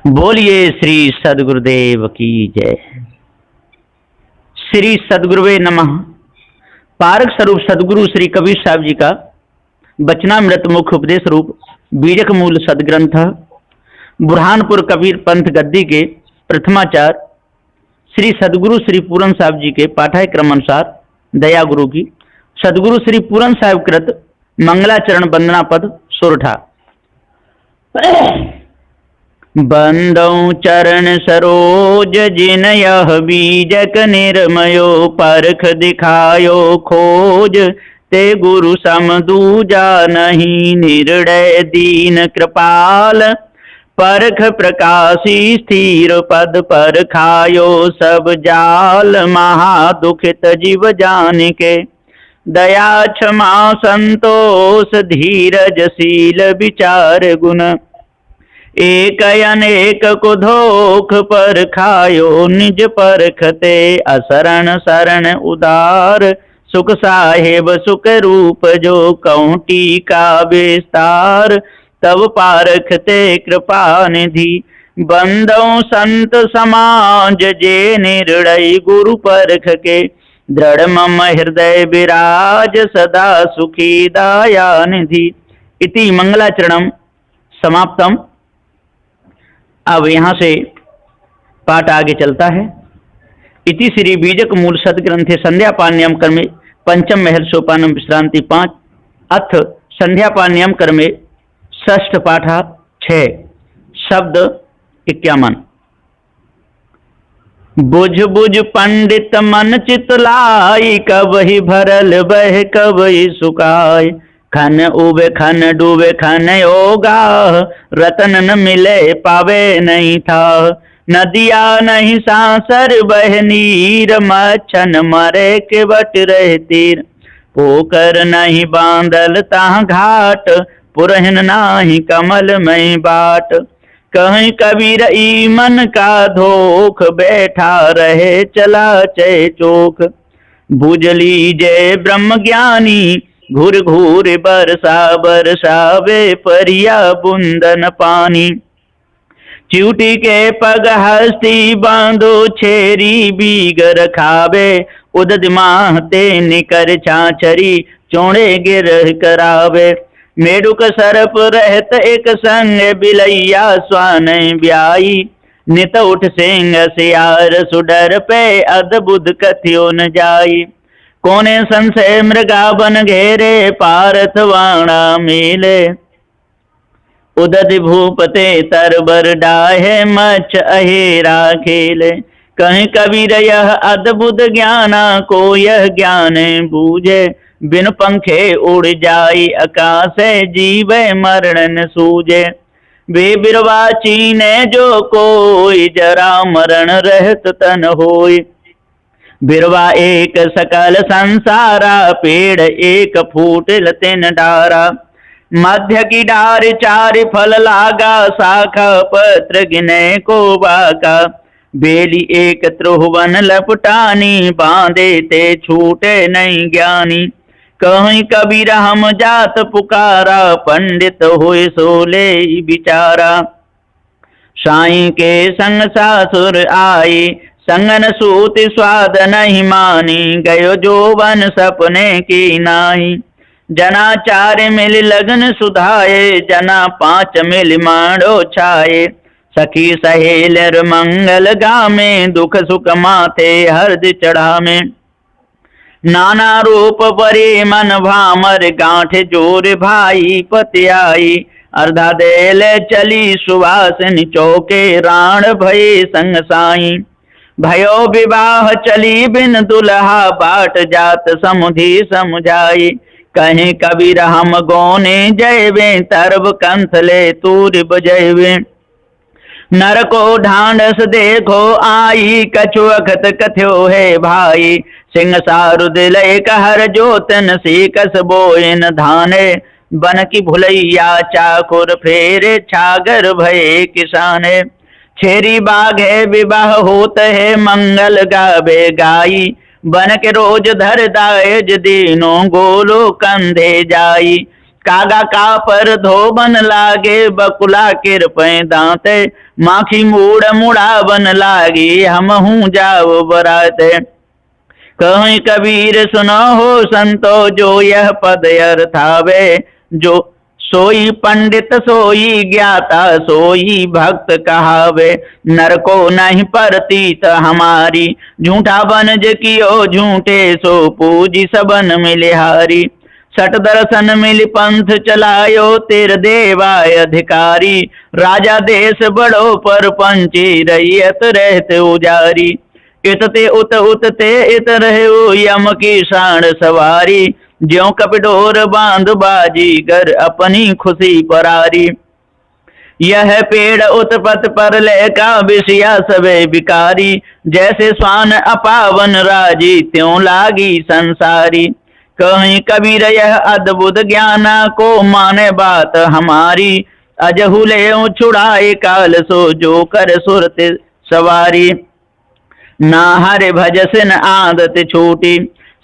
बोलिए श्री सदगुरुदेव की जय। श्री सदगुरुवे नमः। पारक स्वरूप सदगुरु श्री कबीर साहब जी का वचनामृत मुख्य उपदेश रूप बीजक मूल सदग्रंथ बुरहानपुर कबीर पंथ गद्दी के प्रथमाचार्य श्री सदगुरु श्री पूरन साहब जी के पाठ्यक्रम अनुसार दया गुरु की सदगुरु श्री पूरन साहब कृत मंगलाचरण वंदना पद सोरठा। बंदौ चरण सरोज जिन यह बीजक निर्मयो परख दिखायो खोज ते गुरु सम दूजा नहीं निर्णय दीन कृपाल परख प्रकाशी स्थिर पद पर खायो सब जाल महादुखित जीव जान के दया क्षमा संतोष धीरजशील विचार गुण एक अनेक को धोख पर खायो निज परखते असरण शरण उदार सुख साहेब सुख रूप जो कौटी का विस्तार तब पारखते कृपा निधि बंदौ संत समाज जे निर्णय गुरु परख के दृढ़ मम हृदय विराज सदा सुखी दया निधि। इति मंगलाचरणम समाप्तम। अब यहाँ से पाठ आगे चलता है। इति श्री बीजक मूल सदग्रंथे संध्यापान्यम कर्मे पंचम महल सोपानम विश्रांति 5 अथ संध्यापान्यम कर्मे षष्ठ पाठा 6 शब्द 51। बुझ बुझ पंडित मन चित लाई कबहि भरल बह कबहि सुकाय खन उबे खन डूबे खन होगा रतन न मिले पावे नहीं था नदिया नहीं सांसर बह नीर मच्छन मरे के बट रहे तीर पोकर नहीं बांधल ताह घाट पुरहन नाही कमल में बाट कहीं कबीर ई मन का धोख बैठा रहे चला चे चोख बुझ लीजे ब्रह्म ज्ञानी घूर घूर बरसा बरसावे परिया बुंदन पानी चिउटी के पग हस्ती बांधो छेरी बीगर खावे उदद माहते निकर छाछरी चौड़े गिर करावे मेढुक सरप रहत एक संग बिलैया स्वान ब्याई नित उठ सिंह सियार सुडर पे अद्भुत कथियो न जाई कोने संशय मृगा बन घेरे पारथ वाणा मेले उदत भूपते तरबर डाहे मच अहेरा खेले कहीं कबीर यह अद्भुत ज्ञाना को यह ज्ञान बूझे बिन पंखे उड़ जाई आकाश जीव मरण सूझे वे बिरवा चीने जो कोई जरा मरण रहत तन होई बिरवा एक सकल संसारा पेड़ एक फूट लतेन डारा मध्य की डार चार फल लागा शाखा पत्र गिने को बाका बेली एक त्रोहवन लपटानी बांधे ते छूटे नहीं ज्ञानी कहीं कबीर हम जात पुकारा पंडित हुए सोले बिचारा साईं के संग सासुर आई संगन सूत स्वाद नहीं मानी गयो जोवन सपने की नाही जना 4 मिल लगन सुधाए जना 5 मिल मांडो छाए सखी सहेलर मंगल गामे दुख सुख माथे हर्द चढ़ा में नाना रूप बरे मन भामर गांठ जोर भाई पतियाई अर्धा देल चली सुवासिन चौके राण भये संग साई भयो विवाह चली बिन दुल्हा बाट जात समुझी समझाई कहीं कबीर हम गौने जयवे तरब कंथले तूर बजैवे नर को ढांढस देखो आई कछु अखत कथ्यो है भाई सिंह सारुद लय कहर जोतन सीकस बोइन धाने बन की भुलैया चाकुर फेरे छागर भये किसाने छेरी बाघे विवाह होत है मंगल गावे गाई बन के रोज धर दायज दीनों गोलो कंधे जाई कागा का पर धोबन लागे, बकुला किरपै दांते, माखी मूड़ मुड़ावन लागी, हम हूँ जाओ बराते। कहीं कबीर सुनो हो संतो, जो यह पद अर्थावे, जो सोई पंडित सोई ज्ञाता, सोई भक्त कहावे। नर को नहीं परतीत हमारी, झूठा बनज कियो झूठे, सो पूजी सबन मिलिहारी। सठ दर्शन मिल पंथ चलायो, तिर देवाय अधिकारी, राजा देश बड़ो पर पंची, रैयत रहते उजारी। इतते उत उतते इत रहे यम की शान सवारी, ज्यों कपिडोर बांध बाजी, घर अपनी खुशी परारी। यह पेड़ उत्पत पर लेका, विषया सबे बिकारी, जैसे स्वान अपावन राजी, त्यों लागी संसारी। कहीं कबीर यह अद्भुत ज्ञाना, को माने बात हमारी, अजहुले छुड़ाए काल, सो जो कर सुरत सवारी। ना हरे भजसन आदत छूटी,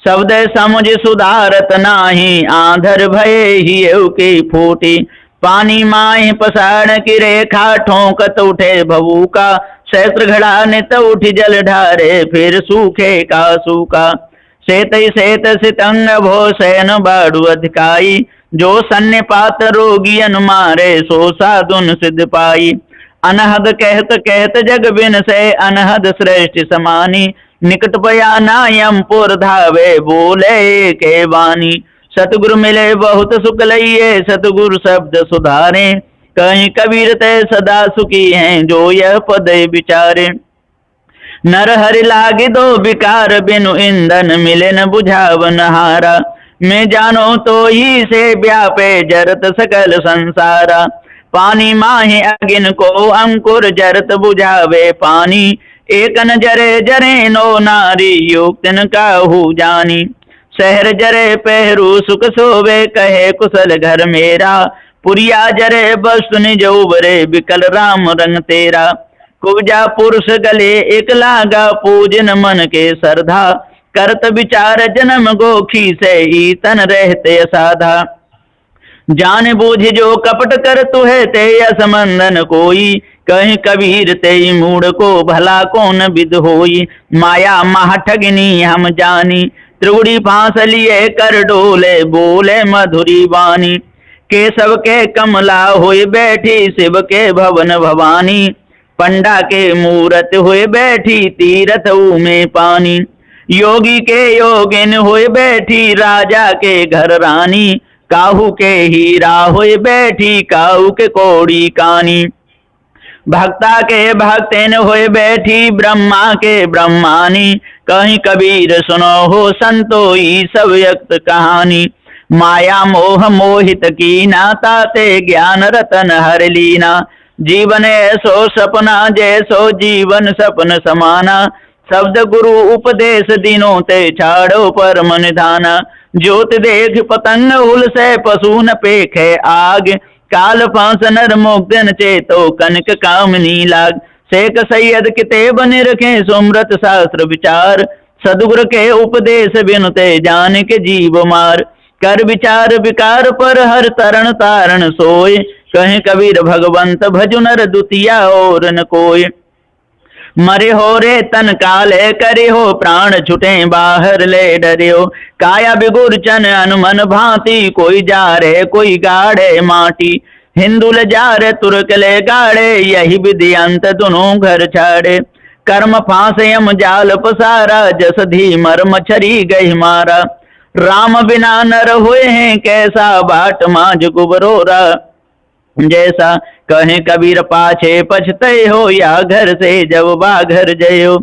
शब्द समझ सुधारत नाही, आंधर भये हियउ की फूटी। पानी माहि पसारण की रेखा, ठोंकत उठे भवूका, सहस्त्र घड़ा नित उठ जल ढारे, फिर सूखे का सूखा। सेत सेत सितंग भो सैन बाड़ू अधिकाई, जो सन्निपात रोगियन मारे, सो साधुन सिद्ध पाई। अनहद कहत कहत जग बिन से, अनहद श्रेष्ठ समानी, निकट पया नायम पुर धावे, बोले के वाणी। सतगुरु मिले बहुत सुख लइए, सतगुरु शब्द सुधारे, कहीं कबीर ते सदा सुखी हैं, जो यह पद विचारे। नर हरि लागे दो विकार, बिनु ईंधन मिले न बुझावन हारा, मैं जानो तो ही से व्यापे, जरत सकल संसारा। पानी माहि अगिन को अंकुर, जरत बुझावे पानी, एक न जरे जरे नो नारी, युक्तन काहू जानी। शहर जरे पहरू सुख सोवे, कहे कुशल घर मेरा, पुरिया जरे वस्तु निज उबरे, बिकल राम रंग तेरा। कुब्जा पुरुष गले एक लागा, पूजन मन के श्रद्धा, करत विचार जन्म गोखी से, तन रहते असाधा। जान बूझ जो कपट कर तु है, ते असमंदन कोई, कहीं कबीर ते मूड को भला कौन विद होई। माया माह ठगनी हम जानी, त्रिगुड़ी फांस लिए कर डोले, बोले मधुरी वाणी। केशव के कमला हुई बैठी, शिव के भवन भवानी, पंडा के मूरत हुए बैठी, तीरथ में पानी। योगी के योगिन हुए बैठी, राजा के घर रानी, काहू के हीरा हुए बैठी, काहू के कोड़ी कानी। भक्ता के भक्तन हुए बैठी, ब्रह्मा के ब्रह्मानी, कहीं कबीर सुनो हो संतोई, सब व्यक्त कहानी। माया मोह मोहित की नाता, ते ज्ञान रतन हर लीना, जीवन ऐसो सपना जैसो जीवन सपन समाना। शब्द गुरु उपदेश दिनों ते छाड़ो परम निधाना, ज्योत देख पतंग उल से पशु न पेखे आग, काल फांस नर मुग्धन चेतो कनक कामनी लाग। शेख सैयद किताब निरखे सुमृत शास्त्र विचार, सदगुरु के उपदेश बिनुते जान के जीव मार। कर विचार विकार पर हर तरण तारण सोय, कहे कबीर भगवंत भजु नर दुतिया और न कोय। मरे हो रे तन काले करे हो, प्राण छुटे बाहर ले डरियो, काया बिगुर चन अनुमन भांति, कोई जा रे कोई गाड़े माटी। हिंदुल जा रे तुर्क ले गाड़े, यही विधि अंत दोनों घर छाड़े। कर्म फांस यम जाल पसारा, जस धीमर मछरी गई मारा। राम बिना नर हुए हैं कैसा, बाट माज गुबरोरा जैसा। कहे कबीर पाछे पछते हो, या घर से जब बाघर जयो।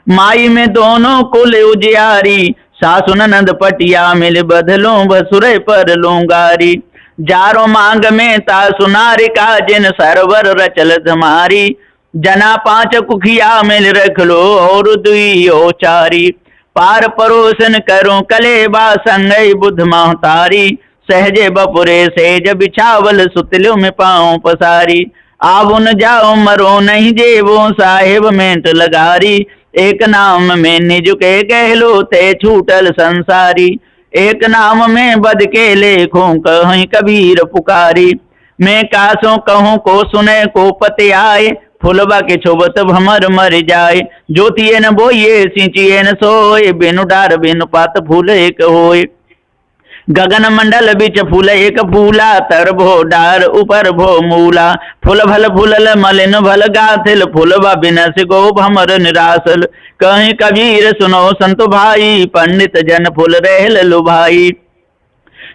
माई में दोनों कुल उजियारी, सासु ननद पटिया मिल बदलो, बसुरे पर लूंगारी। जारो मांग में तासु नारिका, जिन सरवर रचल धमारी। जना पांच कुखिया मिल रख लो, और दुई ओ चारी। पार परोसन करो कलेबा, संगई बुध महतारी। सहजे बपुरे सेज बिछावल, सुतलो में पाँव पसारी। आवो न जाओ मरो नहीं जेवो, साहेब मेंट लगारी। एक नाम में निज के कहलो, ते छूटल संसारी। एक नाम में बद के लेखों कहीं कबीर पुकारी। मैं कासों कहूँ को सुने को पते आए, फुलबा के छोबत भमर मर जाए। ज्योतिए न बोइए सिंचिए न सोए, बिनु डार बिनु पात फूल एक होए। गगन मंडल बिच फूल एक फूला, तर भो डार ऊपर भो मूला। फूल भल फूलल मलिन भल गाथिल, फूलबा बिनस गो भमर निरासल। कहीं कबीर सुनो संत भाई, पंडित जन फूल रहल लुभाई।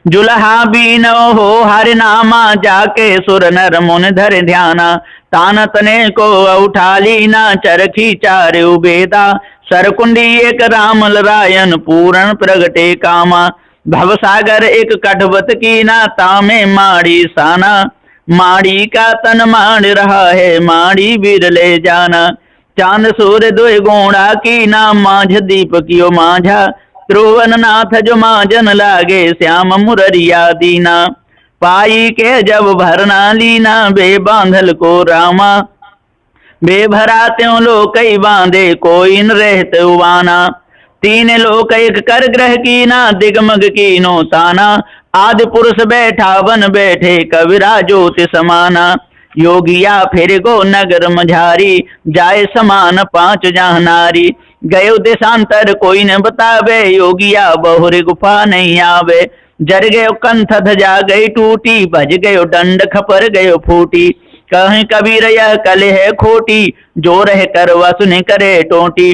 जुलहा बीनो हो हरि नामा, जाके सुर नर मुन धर ध्याना। तान तने को उठा लीना, चरखी चार उबेदा। सरकुंडी एक राम लरायन, पूर्ण प्रगटे कामा। भवसागर एक कटवत की ना, तामे माड़ी साना। माड़ी का तन माड़ रहा है, माड़ी बीर ले जाना। चांद सूर्य दुई गोड़ा की ना, माझ दीप कियो माझा। त्रुवन नाथ जो माजन लागे, श्याम मुररिया दीना। पाई के जब भरना लीना, बे बांधल को रामा। बे भरा त्यों लो कई बांधे, कोई न रहत उवाना। तीन लोक एक कर ग्रह कीना, दिगमग कीनो ताना। आदि पुरुष बैठा बन बैठे, कबीरा ज्योति समाना। योगिया फिर गो नगर मझारी, जाए समान पांच जहाँ नारी। गयो देशांतर कोई न बतावे, योगिया बहुरी गुफा नहीं आवे। जर गयो कंथ धजा गई टूटी, भज गयो दंड खपर गयो फूटी। कहीं कबीर यह कले है खोटी, जो रह कर वसुन करे टोटी।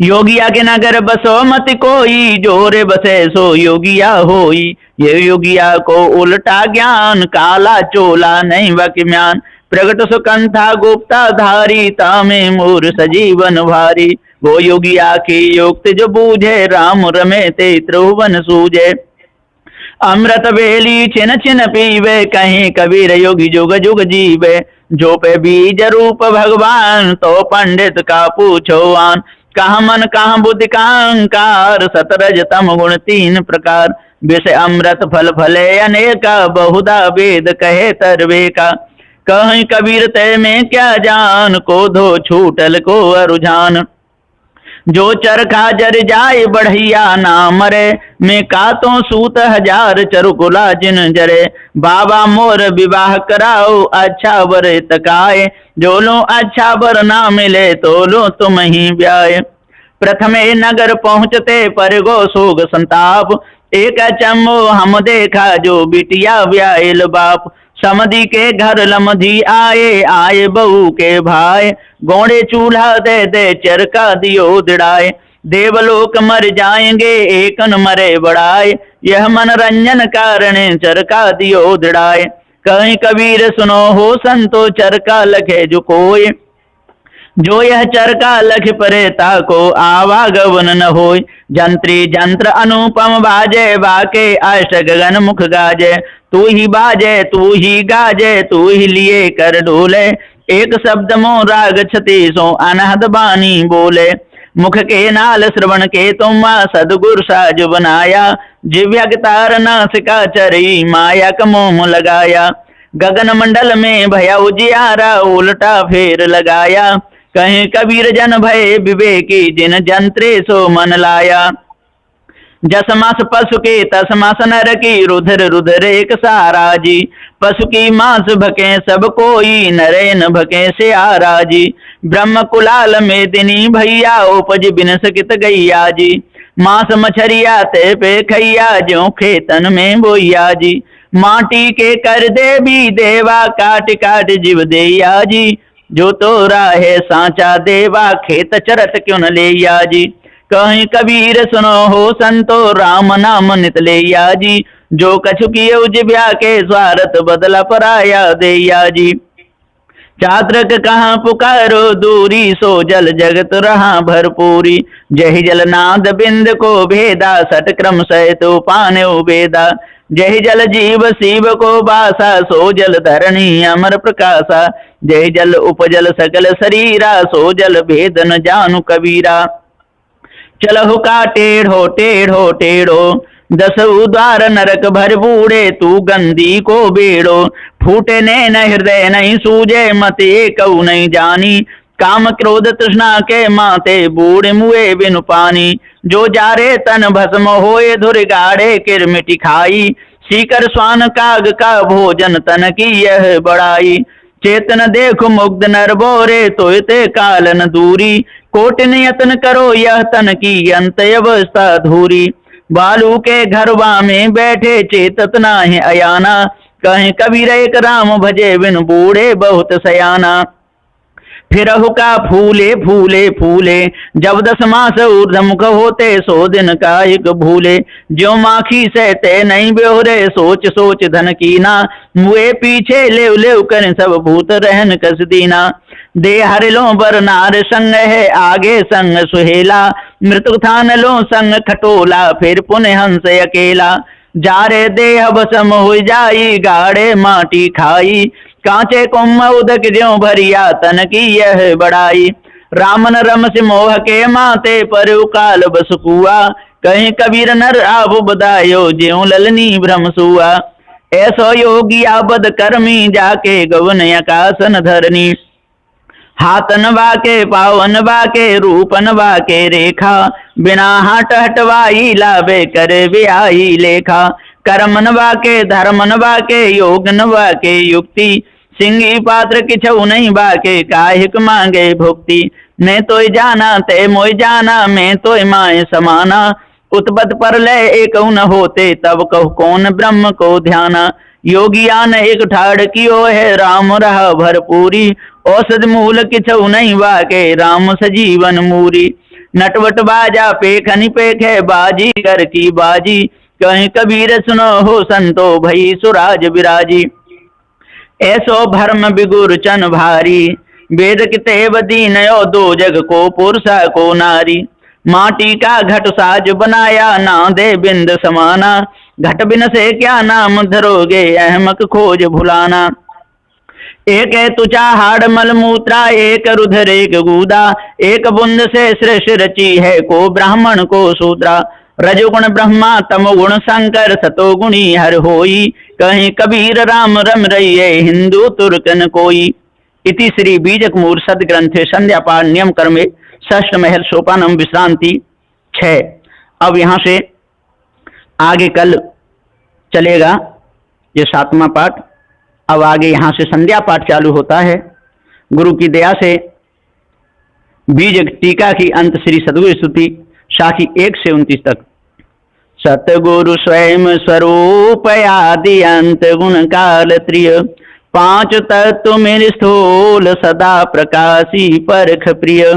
योगिया के नगर बसो मत कोई, जोरे बसे सो योगिया होई। ये योगिया को उल्टा ज्ञान, काला चोला नहीं वक्म्यान। प्रगट सुकंथा गुप्ता धारी, तामे मूर सजीवन भारी। वो योगिया की युक्त जो बूझे, राम रमे ते त्रिभुवन सूझे। अमृत बेली छिन छिन पीवे, कहीं कबीर योगी जुग जुग जीवे। जो पे बीज रूप भगवान, तो पंडित का पूछो आन। कहाँ मन कहाँ बुद्धि कहाँ अहंकार, सतरज तम गुण तीन प्रकार। विष अमृत फल फले अनेका, बहुधा वेद कहे तरवेका। कहीं कबीर तय में क्या जान, को धो छूटल को अरुझान। जो चरखा जर जाए बढ़िया ना मरे, मैं कातों सूत हजार चरुकुला जिन जरे। बाबा मोर विवाह कराओ, अच्छा वर तकाए। जो लो अच्छा वर ना मिले, तो लो तुम ही ब्याए। प्रथमे नगर पहुँचते पर गो सोग संताप, एक अचम्मो हम देखा जो बिटिया ब्यायल बाप। समधि के घर लमधी आए, आए बहू के भाई। गोड़े चूल्हा दे दे चरका दियो दिड़ाए। देवलोक मर जाएंगे एक न मरे बढ़ाए, यह मनोरंजन कारण चरका दियो दिड़ाए। कहीं कबीर सुनो हो संतो, चरका लखे जो कोई। जो यह चरका लख परे ताको, आवागवन न होय। जंत्री जंत्र अनुपम बाजे, बाके अष्ट गगन मुख गाजे। तू ही बाजे तू ही गाजे, तू ही लिए कर डोले। एक शब्द मो राग छतीसों, अनहद बानी बोले। मुख के नाल श्रवण के तुम, सदगुर साज बनाया। जिव्या के तार नासिका चरी, माया का मोह लगाया। गगन मंडल में भया उजियारा, उल्टा फेर लगाया। कहीं कबीर जन भय विवेकी, जिन जंत्रे सो मन लाया। जस मास पशु के तस मास नर की, रुधिर रुधिर एक सारा जी। पशु की मांस भके सब कोई, नरे न भके से आरा जी। ब्रह्म कुलाल में दिनी भैया, उपज बिन सकित गैया जी। मांस मछरिया ते पे खैया, ज्यों खेतन में बोइया जी। माटी के कर दे भी देवा, काट काट जीव देया जी। जो तोरा है सांचा देवा, खेत चरत क्यों न लेया जी। कहीं कबीर सुनो हो संतो, राम नाम नित लेया जी। जो कछु किए जिव्या के, स्वार्थ बदला पराया देया जी। चात्रक कहाँ पुकारो दूरी, सो जल जगत रहा भरपूरी। जहि जल नाद बिंद को भेदा, सट क्रम सहित पाने उबेदा। जय जल जीव शिव को बासा, सो जल धरणी अमर प्रकाशा। जय जल उपजल सकल शरीरा, सो जल भेद न जानु कबीरा। चलहु का टेढ़ो टेढ़ो टेढ़ो, दस उद्वार नरक भर बूढ़े। तू गंदी को बेड़ो, फूटे ने न हृदय नहीं सूझे, मत एकऊ नहीं जानी। काम क्रोध तृष्णा के माते बूढ़ मुए बिनु पानी। जो जारे तन भस्म होए धुर गाड़े किरमिटी खाई। सीकर स्वान काग का भोजन तन की यह बड़ाई। चेतन देखो मुग्ध नर बोरे तोयते कालन दूरी। कोटिन यत्न करो यह तन की अंत अवस्था धूरी। बालू के घरवा में बैठे चेतत नाहि अयाना। कहीं कबीर एक राम भजे बिन बूढ़े बहुत सयाना। फिरहु का फूले फूले फूले जब 10 मास ऊर्धमुख होते सो दिन का एक भूले। ज्यो माखी सहते नहीं बेहोरे सोच सोच धन कीना। मुए पीछे लेव लेव कर सब भूत रहन कस दीना। दे हर लो बर नार संग है आगे संग सुहेला। मृत्यु थान लो संग खटोला फिर पुनः हंस अकेला। जारे देह बसम हो जाई गाड़े माटी खाई। कांचे कुम उदक ज्यों भरिया तन की यह बड़ाई। रामन रम से मोह के माते पर काल बस कुआ। कहीं कबीर नर आप बदायो ज्यों ललनी भ्रम सुआ। ऐसो योगी आबद कर्मी जाके गवन आकासन धरनी। हाथन बाके पावन बाके रूपन बाके रेखा। बिना हाट हटवाई लावे करे ब्याही लेखा। कर्मन बाके धर्मन बाके योगन बाके युक्ति। सिंगी पात्र किछउ नहीं बाके काहिक मांगे भुक्ति। मैं तो जाना ते मोय जाना मैं तो माए समाना। उत्पत पर ले एक न होते तब कहु कौन ब्रह्म को ध्याना। योगियान एक ठाड़ कियो है राम रहा भरपूरी। औषध मूल किछउ नहीं बाके राम सजीवन मूरी। नटवट बाजा पेखनि पेखे बाजी कर की बाजी। कहीं कबीर सुनो हो संतो भई सुराज विराजी। ऐसो भरम बिगुर चन भारी वेद कितेब दीनयो दो जग को पुरुषा को नारी। माटी का घट साज बनाया ना दे बिंद समाना। घट बिन से क्या नाम धरोगे अहमक खोज भुलाना। एक है तुचा हाड़ मल मूत्रा एक रुधिर एक गूदा। एक बुंद से सृष्टि रची है को ब्राह्मण को शूद्रा। रजोगुण ब्रह्मा तमोगुण शंकर सतोगुणी हर होई। कहीं कबीर राम रम रहिए हिंदू तुर्कन कोई। इति श्री बीजक मूर सदग्रंथे संध्या पाठ नियम कर्मे षष्ठ महल सोपानम विश्रांति 6। अब यहाँ से आगे कल चलेगा ये 7वां पाठ। अब आगे यहाँ से संध्या पाठ चालू होता है। गुरु की दया से बीजक टीका की अंत श्री सद्गुरु स्तुति साखी 1 से 29 तक। सतगुरु स्वयं स्वरूप आदि अंत गुण काल त्रिय। 5 तत्व में स्थूल सदा प्रकाशी परख प्रिय।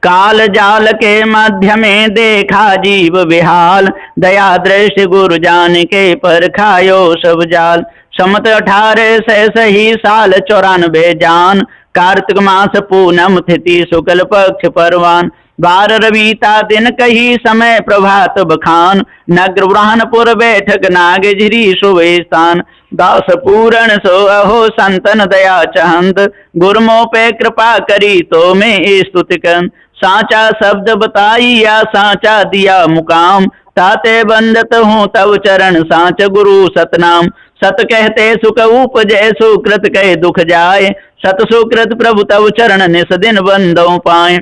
काल जाल के मध्य में देखा जीव विहाल। दया दृष्टि गुरु जान के परखायो सब जाल। समत 18 से सही साल 94 जान। कार्तिक मास पूनम तिथि शुक्ल पक्ष परवान। 12 रविता दिन कही समय प्रभात बखान। नगर ब्रह्मपुर बैठक नागझिरी सुबह स्थान। 10 पूरण सो अहो संतन दया चहंत। गुरमो पे कृपा करी तो मैं स्तुति कर। साचा शब्द बताई या साचा दिया मुकाम। ताते बंदत हूँ तब चरण साच गुरु सतनाम। सत कहते सुख उपजय सुकृत कहे दुख जाए। सत सुकृत प्रभु तब चरण निस दिन बंदो पाए।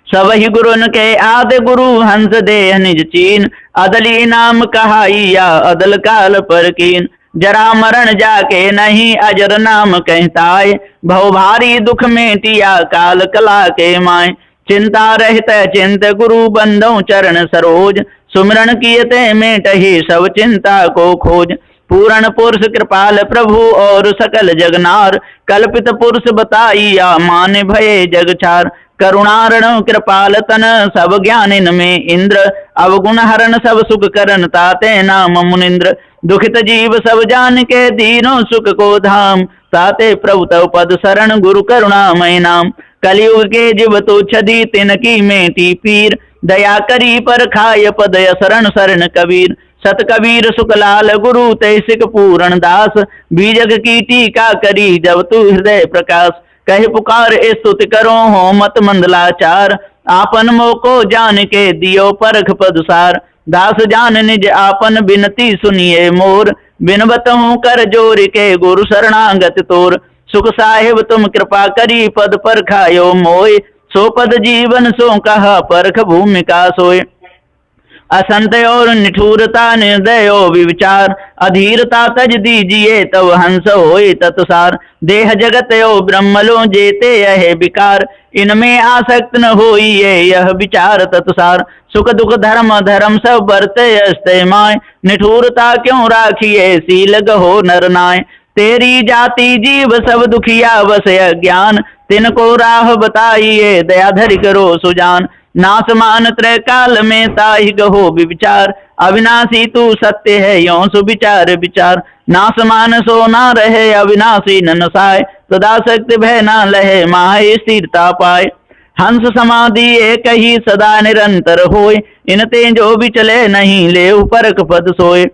सब ही गुरुन के आदि गुरु हंस दे निज चीन। अदली नाम कहाइया अदल काल पर कीन। जरा मरण जाके नहीं अजर नाम कहताए। भव भारी दुख मेटिया काल कला के माए। चिंता रहित चिंत गुरु बंदो चरण सरोज। सुमरण कियते मेटहि सब चिंता को खोज। पूर्ण पुरुष कृपाल प्रभु और सकल जगनार। कल्पित पुरुष बताइया मान भये जग छार। करुणारण कृपाल तन सब ज्ञानिन में इंद्र। अवगुण हरण सब सुख करन ताते नाम मुनिंद्र। दुखित जीव सब जान के दीनों सुख को धाम। ताते प्रभु तव पद शरण गुरु करुणामय नाम। कलयुग के जीव तो छदी तिनकी मेटी पीर। दया करी पर खाय पद शरण शरण कबीर। सत कबीर सुखलाल गुरु ते सिख पूरण दास। बीजक की टीका करी जब तू हृदय प्रकाश। कहे पुकार स्तुति करो हो मत मंदलाचार। आपन मोको जान के दियो परख पदसार। दास जान निज आपन बिनती सुनिए मोर। बिनबत हूँ कर जोर के गुरु शरणागत तोर। सुख साहिब तुम कृपा करी पद पर खायो मोय, सो पद जीवन सो कहा परख भूमिका सोय। असंत और निठुरता निर्दय विचार, अधीरता तज दीजिए तब हंस होय तत्सार। देह जगत ओ ब्रह्मलो जेते यह विकार, इनमें आसक्त न होई यह विचार तत्सार। सुख दुख धर्म धर्म सब बरते अस्तय माय, निठुरता क्यों राखिए सील गहो नर नाय। तेरी जाति जीव सब दुखिया बस अज्ञान, तिनको राह बताइए दया धरि करो सुजान। नास मान त्रय काल में ताहि गहो विचार, अविनाशी तू सत्य है यो सुविचार विचार। नास मान सो ना रहे अविनाशी न नसाय, सदा शक्ति भय ना लहे माय स्थिरता पाए। हंस समाधि एक ही सदा निरंतर होय, इन ते जो भी चले नहीं ले परख पद सोय।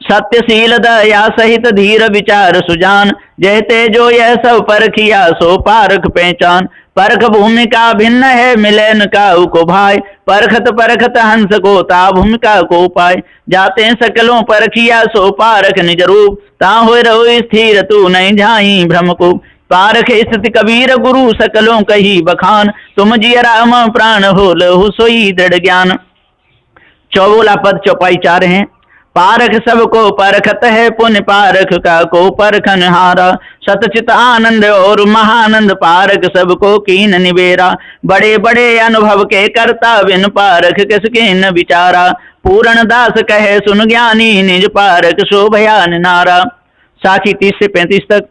सत्यशील दया सहित धीर विचार सुजान, जयते जो यह सब परखिया सो पारख पहचान। परख भूमिका भिन्न है मिलन का को भाई, परखत परखत हंस को ता भूमिका को पाए। जाते सकलों परखिया सो पारख निज रूप, ता होय रहो स्थिर तू नहीं झाई भ्रम को। पारख स्थिति कबीर गुरु सकलों कही बखान, तुम जिय राम प्राण हो लहु सोई दृढ़ ज्ञान। चौबोला पद चौपाई 4 हैं। पारख सबको परखत है पुण्य पारख का को परखन हारा। सतचित आनंद और महानंद पारख सबको कीन निबेरा। बड़े बड़े अनुभव के करता बिन पारख किसके न विचारा। पूर्ण दास कहे सुन ज्ञानी निज पारख शोभयान नारा। साखी 30 से 35 तक।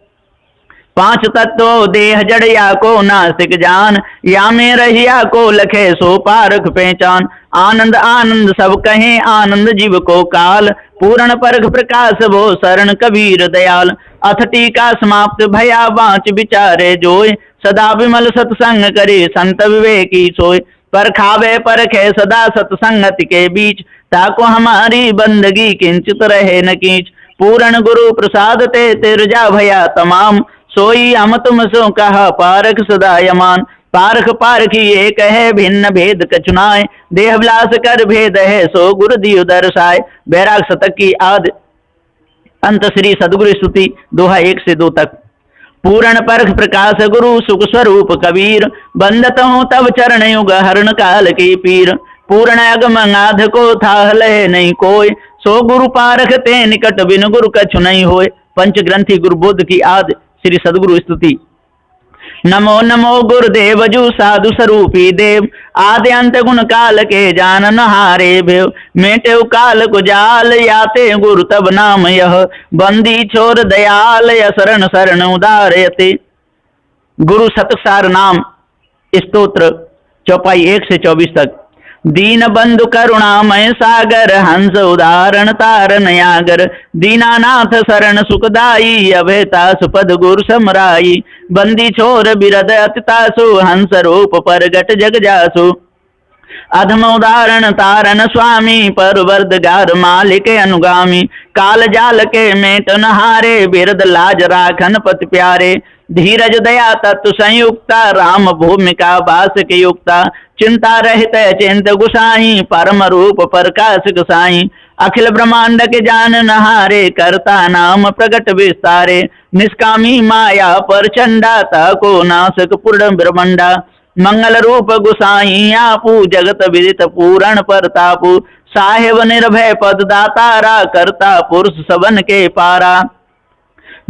5 तत्व देह जड़ या को नासिक जान, या में रहिया को लखे सो पारख पहचान। आनंद आनंद सब कहे आनंद जीव को काल, पूर्ण परख प्रकाश वो शरण कबीर दयाल। अथ टीका समाप्त भया बाँच विचारे जोय, सदा विमल सत्संग करे संत विवेकी सोय। परखावे परखे सदा सत्संगति के बीच, ताको हमारी बंदगी किंचित रहे न कीच। पूर्ण गुरु प्रसाद ते तिरजा भया तमाम, सोई हम तुम सो कहा पारख सदा यमान। पारख पारखी एक है भिन्न भेद कछुनाय, देह विलास कर भेद है सो गुरु दियो दर्शाय। बैराग शतक की आदि अंत श्री सदगुरु स्तुति दोहा 1 से 2 तक। पूर्ण परख प्रकाश गुरु सुख स्वरूप कबीर, बंदत हूँ तब चरण युग हरण काल की पीर। पूर्ण अगम नाथ को था लहे नहीं कोय, सो गुरु पारख ते निकट बिन गुरु कछु नहीं होय। पंच ग्रंथी गुरु बुद्ध की आदि श्री सदगुरु स्तुति। नमो नमो गुरुदेव जू साधु स्वरूपी देव, आदि अंत गुण काल के जानन हारे भेव। मेटे काल को जाल याते गुरु तब नाम यह, बंदी छोर दयाल या शरण शरण उदारयते। गुरु सतसार नाम स्तोत्र चौपाई 1 से 24 तक। दीन बंधु करुणामय सागर, हंस उदाहरण तारन यागर। दीनानाथ शरण सुखदाई, अभयता सुपद गुरु समराई। बंदी छोर बिरद अतितासु, हंस रूप परगट जग जासु। अधम उदाहरण तारन स्वामी, पर वर्दगार मालिक अनुगामी। काल जाल के मेट नहारे, बिरद लाज राखन पति प्यारे। धीरज दया तत्व संयुक्ता, राम भूमिका बास के युक्ता। चिंता रहित चिंत गुसाई, परम रूप प्रकाश गुसाई। अखिल ब्रह्मांड के जान नहारे, करता नाम प्रगट विस्तारे। निष्कामी माया पर चंडा, ताको नासक पूर्ण ब्रह्मंडा। मंगल रूप गुसाई आपू, जगत विदित पूरण परतापू। साहेब निर्भय पद दातारा, करता पुरुष सबन के पारा।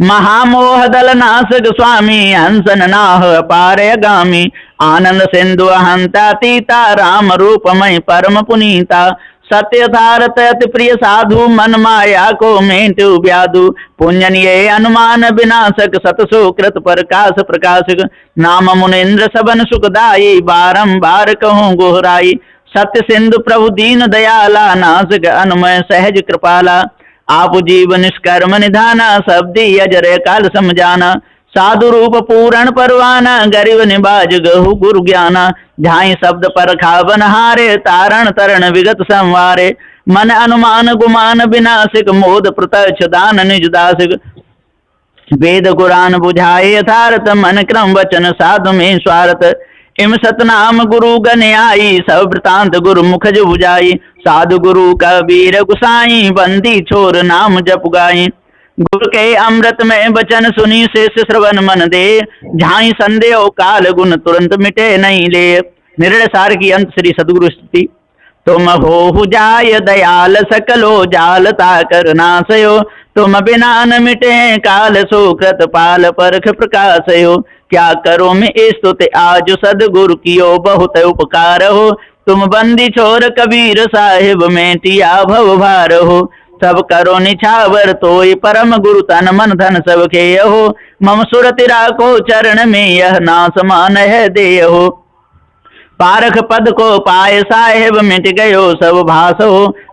महामोह दल नासक स्वामी, हंसन नाह पारय गामी। आनंद सिंधु हंता तीता, राम रूपमय परम पुनीता। सत्य थारत अति प्रिय साधु, मन माया को मेंटु व्याधु। पुण्यनिय अनुमान विनाशक, सतसो कृत प्रकाश प्रकाशक। नाम मुनिंद्र सबन सुखदाई, बारंबार कहूँ गोहराई। सत्य सिंधु प्रभु दीन दयाला, नासक अनुमय सहज कृपाला। आप जीव निष्कर्म निधाना, शब्दी अजर काल समझाना। साधु रूप पूरण परवाना, गरीब निबाज गहु गुरु ज्ञाना। झाई शब्द पर खावन हारे, तारण तरण विगत संवारे। मन अनुमान गुमान विनाशिक, मोद प्रत्यक्ष दान निज दासिक। वेद कुरान बुझाए यथार्थ, मन क्रम वचन साधु में स्वार्थ। इम सतनाम गुरु गण आई, सब वृतांत गुरु मुखज बुझाई। साधु गुरु कबीर गुसाई, बंदी छोर नाम जप गाई। गुरु के अमृत में वचन सुनी शेष श्रवण मन दे, झाई संदेह काल गुण तुरंत मिटे नहीं ले। निर्णय सार की अंत श्री सद्गुरु स्तुति। तुम हो जाय दयाल सकलो जालता कर नासयो, तुम बिना न मिटे काल सुकृत पाल परख प्रकाशयो। क्या करो मैं स्तुति आज सदगुरु कियो बहुत उपकार हो, तुम बंदी छोर कबीर साहिब मेटिया भव भार हो। सब करो निछावर तोय परम गुरु तन मन धन सब खेय हो, मम सुरति राखो चरण में यह ना समान है देय हो। पारख पद को पाए साहेब मिट गयो सब भासो,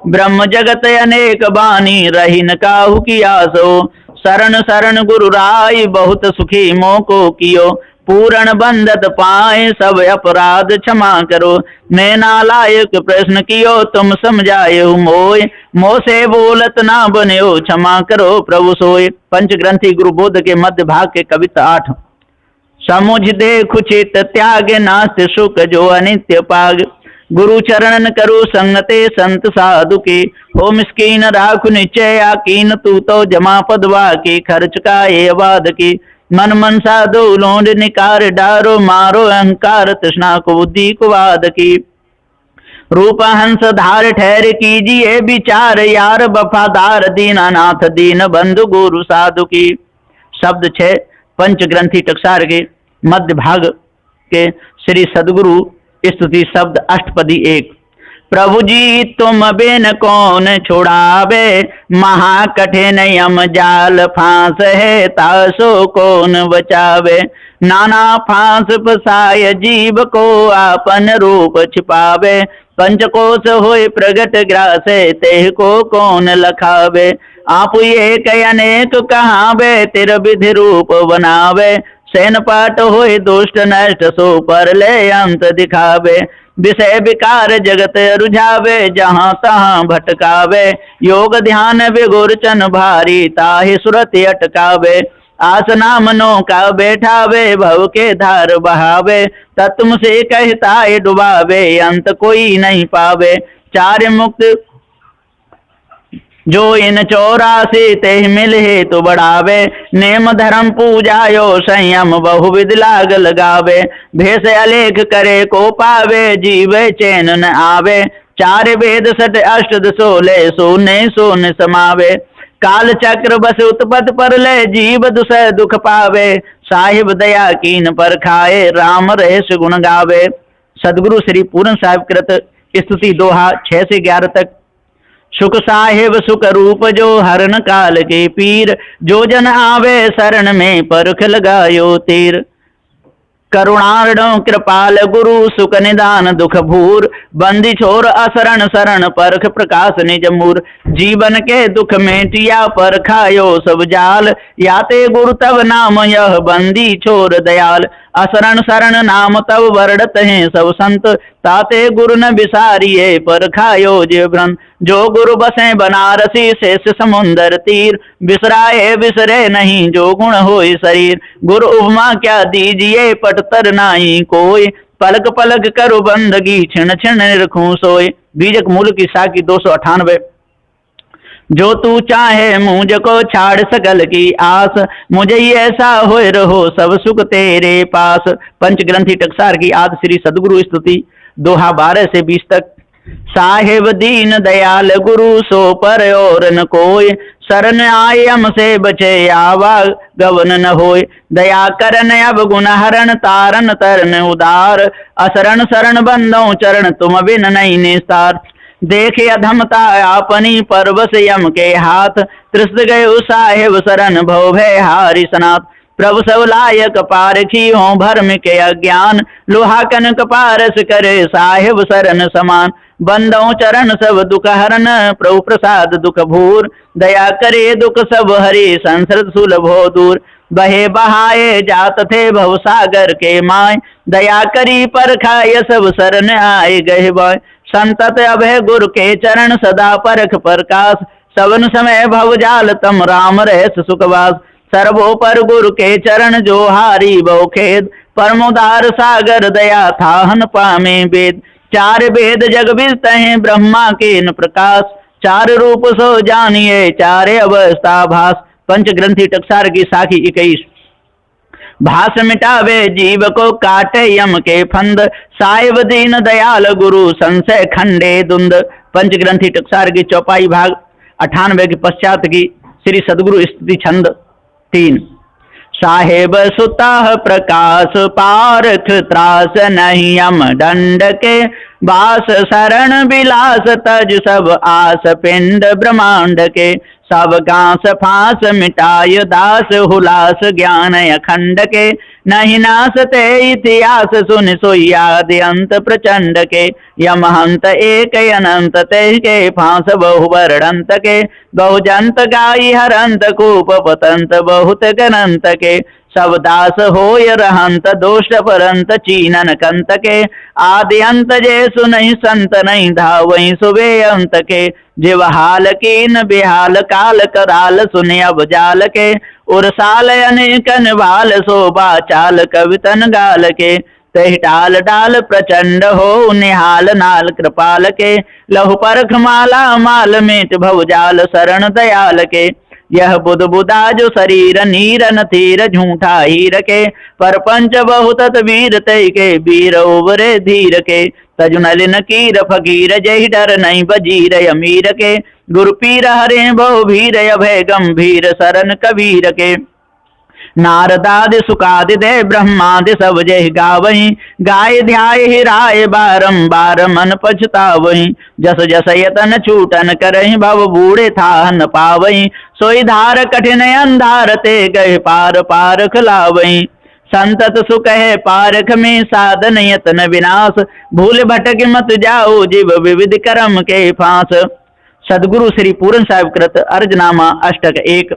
ब्रह्म जगत अनेक बानी रही न काहू की आसो। शरण शरण गुरु राय बहुत सुखी मोको कियो, पूर्ण बंदत पाए सब अपराध क्षमा करो। मैं नालायक प्रश्न कियो तुम समझायो मोय, मोसे बोलत ना बन्यो क्षमा करो प्रभु सोय। पंच ग्रंथी गुरु बोध के मध्य भाग के कविता 8। समुझ देखु चित त्याग नास्ति सुख जो अनित्य पाग, गुरु चरणन करो संगते संत साधु के। हो मिस्कीन राखु निश्चय कीन तू तो जमा पदवा की, खर्च का ये वाद की। मन मन साधु लोंड निकार डारो, मारो अहंकार तृष्णा को बुद्धि को वाद की। रूप हंस धार ठहर कीजिए विचार, यार वफादार दीनानाथ दीन बंधु गुरु साधु की। शब्द 6 पंच ग्रंथी टकसार के मध्य भाग के श्री सद्गुरु स्तुति शब्द अष्टपदी 1। प्रभु जी तुम बिन कौन छुड़ावे, महाकठिन यम जाल फांस है तासो कौन बचावे। नाना फांस फसाय जीव को आपन रूप छिपावे, पंचकोश होय प्रगट ग्रासे तेह को कौन लखावे। आप एक अनेक कहावे तिर विधि रूप बनावे, सैन पाट होय दुष्ट नष्ट सो पर ले अंत दिखावे। विषय विकार जगत रुझावे जहाँ तहाँ भटकावे, योग ध्यान विगुर चन भारी ताहि सुरति अटकावे। आसना मनो का बैठावे भव के धार बहावे, तत्म से कहता डुबावे अंत कोई नहीं पावे। चार मुक्त जो इन 84 तेह मिल हे तो बढ़ावे, नेम धर्म पूजायो संयम बहुविध लाग लगावे। भेष अलेख करे को पावे जीवे चैन न आवे, चार वेद सट अष्ट 16 सोने सोन समावे। काल चक्र बस उत्पत पर ले जीव दुसह दुख पावे, साहिब दया कीन पर खाए राम रहस्य गुण गावे। सदगुरु श्री पूर्ण साहिब कृत स्तुति दोहा 6 से 11 तक। सुख साहिब सुख रूप जो हरण काल के पीर, जो जन आवे शरण में परख लगायो तीर। करुणार्णव कृपाल गुरु सुख निदान दुख भूर, बंदी छोर असरण शरण परख प्रकाश निज मूर। जीवन के दुख मेटिया पर खायो सब जाल, याते गुरु तब नाम यह बंदी छोर दयाल। असरण शरण नाम तब वर्णत हैं सब संत, ताते गुरु न विसारिये पर खायो जीव भ्रंत। जो गुरु बसे बनारसी शेष समुंदर तीर, बिसराए बिसरे नहीं जो गुण होय शरीर। गुरु उपमा क्या दीजिए पटतर नाही कोई, पलक पलक करु बंदगी छिण छिण निरखूं सोय। बीजक मूल की साखी 298। जो तू चाहे मुझ को छाड़ सकल की आस, मुझे ही ऐसा होए रहो सब सुख तेरे पास। पंच ग्रंथी टकसार की आदि श्री सद्गुरु स्तुति दोहा 12 से 20 तक। साहिब दीन दयाल गुरु सो पर और न कोई, शरण आए हमसे बचे आवा गवन न होय। दया करन अब गुण हरण तारन तरन उदार, असरण शरण बंदो चरण तुम बिन नहीं निस्तार। देखे अधमता अपनी परवश यम के हाथ, त्रिस्त गए साहेब शरण भव भय हारि सनाथ। प्रभु सब लायक पारखी हो भर्म के अज्ञान, लोहा कनक पारस करे साहेब शरण समान। बंदो चरण सब दुख हरन प्रभु प्रसाद दुख भूर, दया करे दुख सब हरि संसद सुलभ हो दूर। बहे बहाए जात थे भव सागर के माय, दया करी पर खाय सब शरण आए गए बाय। संतत अभय गुरु के चरण सदा परख प्रकाश, सवन समय भव जाल तम राम रहस सुखवास। सर्वो पर गुरु के चरण जो हारी बहु खेद, परमोदार सागर दया थाहन पामे वेद। चार वेद जग विस्तहे ब्रह्मा के न प्रकाश, चार रूप सो जानिए चारे अवस्था भास। पंच ग्रंथि टकसार की साखी 21। भास मिटावे जीव को काटे यम के फंद, साहिब दीन दयाल गुरु संशय खंडे दुंद। पंच ग्रंथि टकसार की चौपाई भाग 98 के पश्चात की श्री सदगुरु स्तुति छंद 3। साहेब सुतः प्रकाश पारख त्रास नहीं यम दंड के, बास शरण विलास तज सब आस पिंड ब्रह्मांड के। सब गांस फांस मिटाय दास हुलास ज्ञान अखंड के, नहीं नासते इतिहास सुन सोई आदि अंत प्रचंड के। यमहंत एक अनंत ते के, फांस बहु वर्णंत के। बहुजंत गाई हरंत कूप पतंत बहुत गनंत के। सब दास होय रहंत दोष परंत चीनन कंत के। आदि अंत जे सुनहि संत नहीं धावहि सुबे अंत के। जिव हाल कीन बिहाल काल कराल सुने अब जाल के। उर्साल अनेकन बाल शोभा चाल कवितन गाल के। तहि टाल डाल प्रचंड हो निहाल नाल कृपाल के। लहु परख माला माल मेट भवजाल शरण दयाल के। यह बुध बुधा जो शरीर नीरन थीर झूठा हीर के। पर पंच बहुत वीर तय के, वीर उबरे धीर के। तजु नलिन कीर फकीर जय डर नहीं बजीर अमीर के। गुरु पीर हरे बहु भीर अभय गंभीर शरण कबीर के। नारदादि सुकादि दे ब्रह्मादि सब जय गावहीं, गाय ध्याय हिराय बारंबार मन पछतावहीं। जस जस यतन छूटन करहीं भव बूढ़े था न पावहीं। सोई धार कठिन अंधार ते गए पार पार खिलावहीं। संतत सुख है पारख में साधन यतन विनाश, भूल भटक मत जाओ जीव विविध कर्म के फांस। सदगुरु श्री पूरन साहिब कृत अर्जनामा अष्टक 1।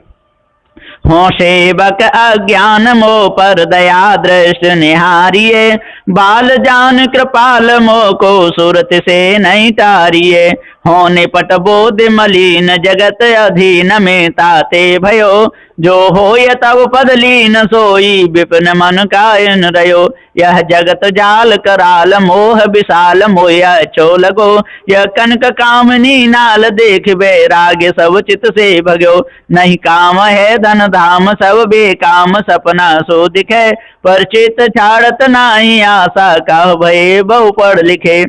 हो सेवक अज्ञान मोह पर दया दृष्टि निहारिये, बाल जान कृपाल मोह को सूरत से नहीं तारिये। हो निपट बोध मलिन जगत अधीन में ताते भयो, जो होय तब पद लीन सोई विपिन मन कायन रयो। यह जगत जाल कराल मोह विशाल मोया चोलगो, यह कनक कामनी नाल देख वैराग्य सब चित से भगो। नहीं काम है धन धाम सब बेकाम सपना सो दिखे, पर चित छाड़त नाही आशा का भय बहु पढ़ लिखे।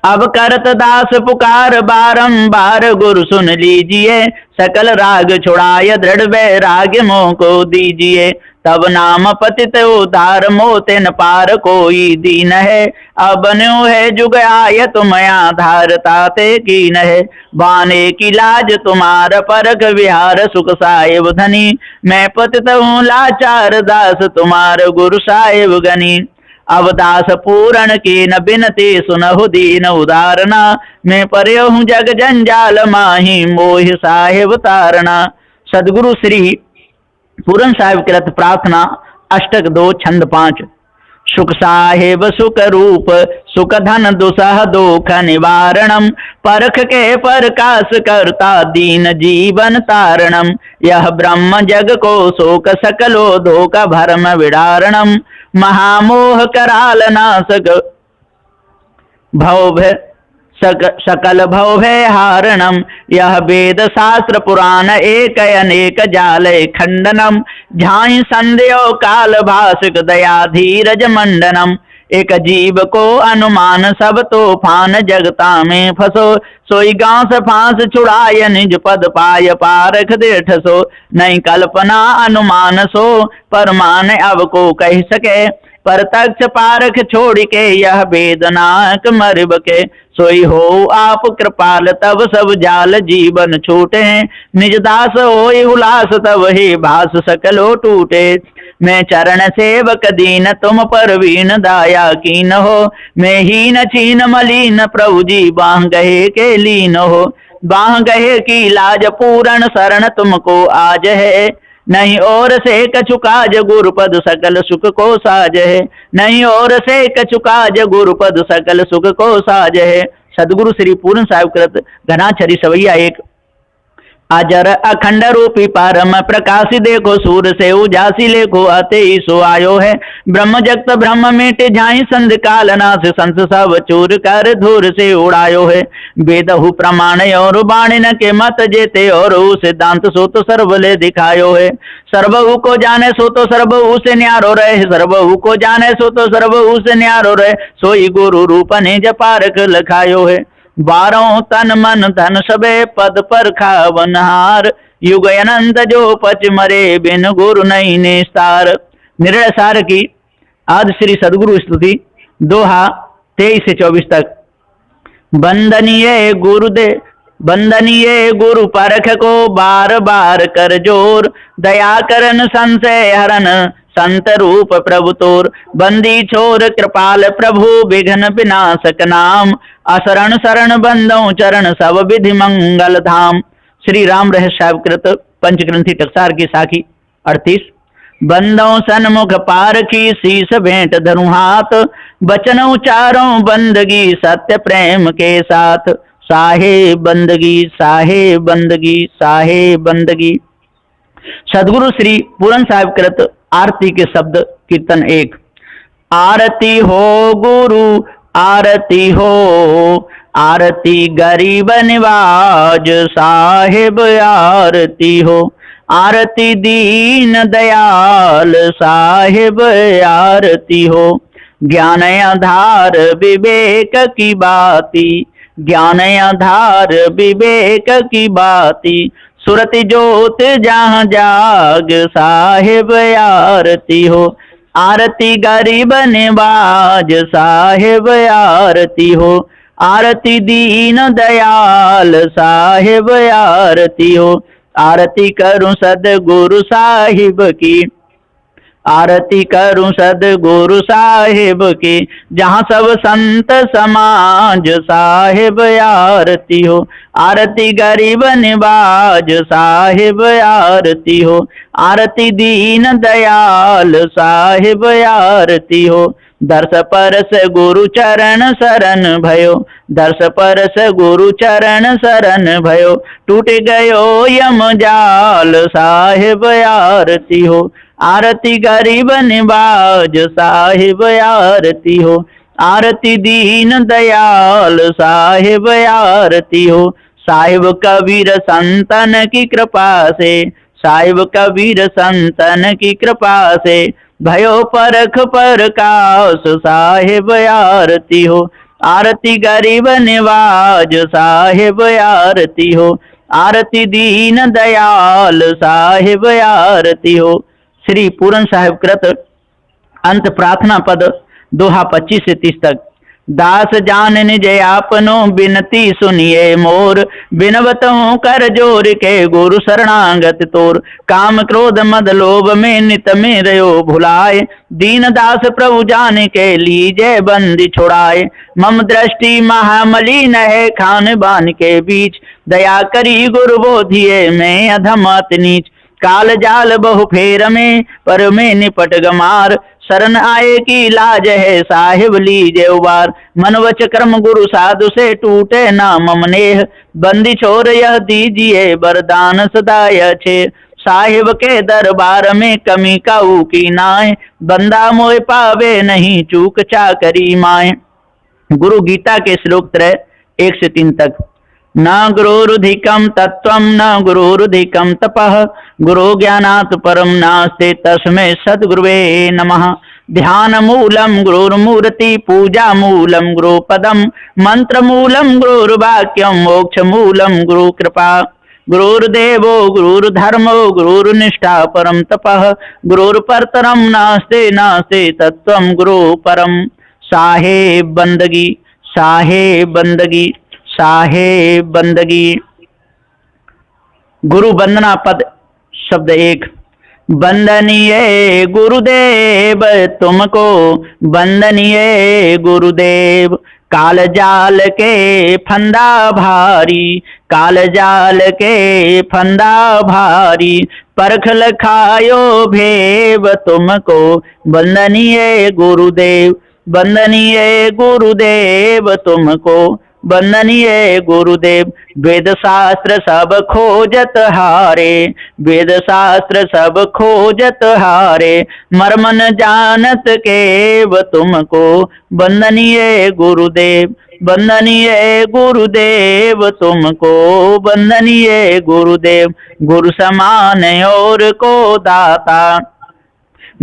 अब करत दास पुकार बारंबार गुरु सुन लीजिए, सकल राग छुड़ाय दृढ़ वैराग्य मोह को दीजिए। तब नाम पतित उतार मोते न पार कोई दीन है, अब न्यू है जुग आय तुम आधार ताते कीन है। बाने की लाज तुम्हार परख विहार सुख साहेब धनी, मैं पतित हूँ लाचार दास तुम्हार गुरु साहेब गनी। अब दास पूरण की न बिनती सुनहु दीन उदारना, मैं परे हूँ जग जंजाल माही मोह साहेब तारना। सदगुरु श्री पूरन साहिब कृत प्रार्थना अष्टक 2 छंद 5। सुख साहेब सुख रूप सुख धन दुसह दुख निवारणम, परख के प्रकाश करता दीन जीवन तारणम। यह ब्रह्म जग को शोक सकलो धोक भरम विडारणम, महामोह कराल नाशक भव सकल भव भय हारणम। यह वेद शास्त्र पुराण एक अनेक जाल खंडनम, झाई संदेह काल भाषिक दया धीरज मंडनम। एक जीव को अनुमान सब तूफान जगता में फसो, सोई गांस फांस छुड़ाय निज पद पाय पारख देठ सो। नहीं कल्पना अनुमान सो परमान अब को कह सके, प्रत्यक्ष पारख छोड़ के यह वेदनाक मरब के। सोई हो आप कृपाल तब सब जाल जीवन छूटे, निज दास होई हुलास तब ही भास सकलो टूटे। मैं चरण सेवक दीन तुम पर वीन दाया कीन हो, मैं हीन छीन मलीन प्रभु जी बाह गहे के लीन हो। बाह गहे की लाज पूरण शरण तुमको आज है, नहीं और से कछु काज गुरुपद सकल सुख को साज है। नहीं और से कछु काज गुरुपद सकल सुख को साज है। सदगुरु श्री पूर्ण साहिब कृत घनाछरी सवैया 1। अजर अखंड रूपी परम प्रकाश देखो, सूर से उजासी लेखो, अते सो आयो है। ब्रह्म जगत ब्रह्म मिट जाई, संध काल नाश संत सब चूर कर धूर से उड़ायो है। वेदहु प्रमाण और बाणी न के मत जेते, और सिद्धांत सो तो सर्वले दिखायो है। सर्वहु को जाने सो तो सर्वहु से न्यारो रहे, सर्वहु को जाने सो तो सर्वहु से न्यारो रहे। सोई गुरु रूप निज पारख लखायो है। बारों तन मन धन सबे पद पर खावनहार, युग अनंत जो पच मरे बिन गुरु नहीं निस्तार। निर्णय सार की आज श्री सदगुरु स्तुति दोहा 23 से 24 तक। बंदनीय गुरु परख को बार बार कर जोर, दया करन संशय हरन संत रूप प्रभु तोर। बंदी छोर कृपाल प्रभु विघ्न विनाशक नाम, असरण शरण बंदों चरण सब विधि मंगल धाम। श्री राम रहस्यावकृत पंचग्रंथी टकसार की साखी 38। बंदों सन्मुख पारखी शीस भेंट धरु हाथ, बचन उचारों बंदगी सत्य प्रेम के साथ। साहे बंदगी साहे बंदगी साहे बंदगी। सदगुरु श्री पूरन साहिब कृत आरती के शब्द कीर्तन 1। आरती हो गुरु आरती हो, आरती गरीब निवाज साहिब आरती हो। आरती दीन दयाल साहिब आरती हो। ज्ञान आधार विवेक की बाती, ज्ञान आधार विवेक की बाती। सुरति जोत जहाँ जाग साहिब आरती हो। आरती गरीब निवाज साहिब आरती हो। आरती दीन दयाल साहिब आरती हो। आरती करूं सदगुरु साहिब की, आरती करूं सदगुरु साहिब की। जहाँ सब संत समाज साहिब आरती हो। आरती गरीब निवाज साहिब आरती हो। आरती दीन दयाल साहिब आरती हो। दर्श परस गुरु चरण शरण भयो, दर्श परस गुरु चरण शरण भयो। टूट गयो यम जाल साहिब आरती हो। आरती गरीब निवाज साहिब आरती हो। आरती दीन दयाल साहिब आरती हो। साहिब कबीर संतन की कृपा से, साहिब कबीर संतन की कृपा से। भयो परख प्रकाश साहिब आरती हो। आरती गरीब निवाज साहिब आरती हो। आरती दीन दयाल साहिब आरती हो। श्री पूरन साहिब कृत अंत प्रार्थना पद दोहा 25 से 30 तक। दास जान निज आपनो बिनती सुनिए मोर, बिनवतों कर जोर के गुरु शरणागत तोर। काम क्रोध मद लोभ में नित में रयो भुलाए, दीन दास प्रभु जान के लीजे बंदी छुड़ाए। मम दृष्टि महामलिन है खान बान के बीच, दया करी गुरु बोधिए मैं अधम अति नीच। काल जाल बहु फेर में पर में निपट गमार, शरण आए की लाज है साहिब लीजे उबार। मनवच कर्म गुरु साधु से टूटे ना मम नेह, बंदी छोर यह दीजिए वरदान सदाय छे। साहिब के दरबार में कमी काऊ की नाय, बंदा मोह पावे नहीं चूक चाकरी माए। गुरु गीता के श्लोक 3 1 से 3 तक। न गुरुरुधिकं तत्त्वं न गुरुरुधिकं तपः, गुरु ज्ञानात् परं नास्ति तस्मै सद्गुरुवे नमः। ध्यान मूलम गुरुर्मूर्ति, पूजा मूलम गुरुपदम, मंत्र मूलम गुरुर्वाक्यम, मोक्ष मूलम गुरु कृपा। गुरुर्देवो गुरुर्धर्मो गुरुर्निष्ठा परम तपः, गुरुर्परतरं नास्ति नास्ति तत्त्वं गुरु परम। साहे बंदगी साहे बंदगी साहे बंदगी। गुरु वंदना पद शब्द 1। वंदनीय गुरुदेव तुमको, वंदनीय गुरुदेव। काल जाल के फंदा भारी, काल जाल के फंदा भारी। परख लखायो भेव तुमको, वंदनीय गुरुदेव, वंदनीय गुरुदेव तुमको। वंदनीय गुरुदेव। वेद शास्त्र सब खोजत हारे, वेद शास्त्र सब खोजत हारे, मर्म न जानत केव तुमको, वंदनीय गुरुदेव। वंदनीय गुरुदेव तुमको, वंदनीय गुरुदेव। गुरु समान और को दाता,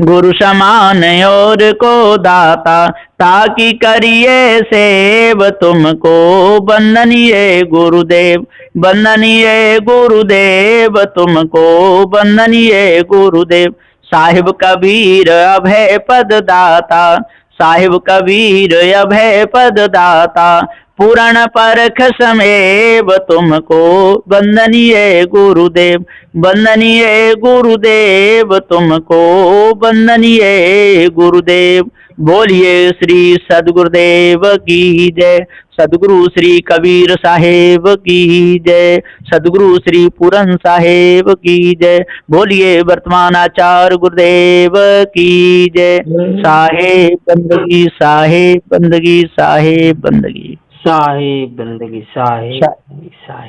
गुरु समान और को दाता, ताकि करिए सेव तुमको, वंदनीय गुरुदेव। वंदनीय गुरुदेव तुमको, वंदनीय गुरुदेव। साहिब कबीर अभय पद दाता, साहिब कबीर अभय पद दाता, पूर्ण परख समेव तुमको, वंदनीय गुरुदेव। वंदनीय गुरुदेव तुमको, वंदनीय गुरुदेव। बोलिए श्री सद्गुरुदेव की जय, सद्गुरु श्री कबीर साहेब की जय, सद्गुरु श्री पूरन साहेब की जय। बोलिए वर्तमान आचार्य गुरुदेव की जय। साहेब बंदगी, साहेब बंदगी, साहेब बंदगी, साहेब बंदगी, साहेब बंदगी, साहेब।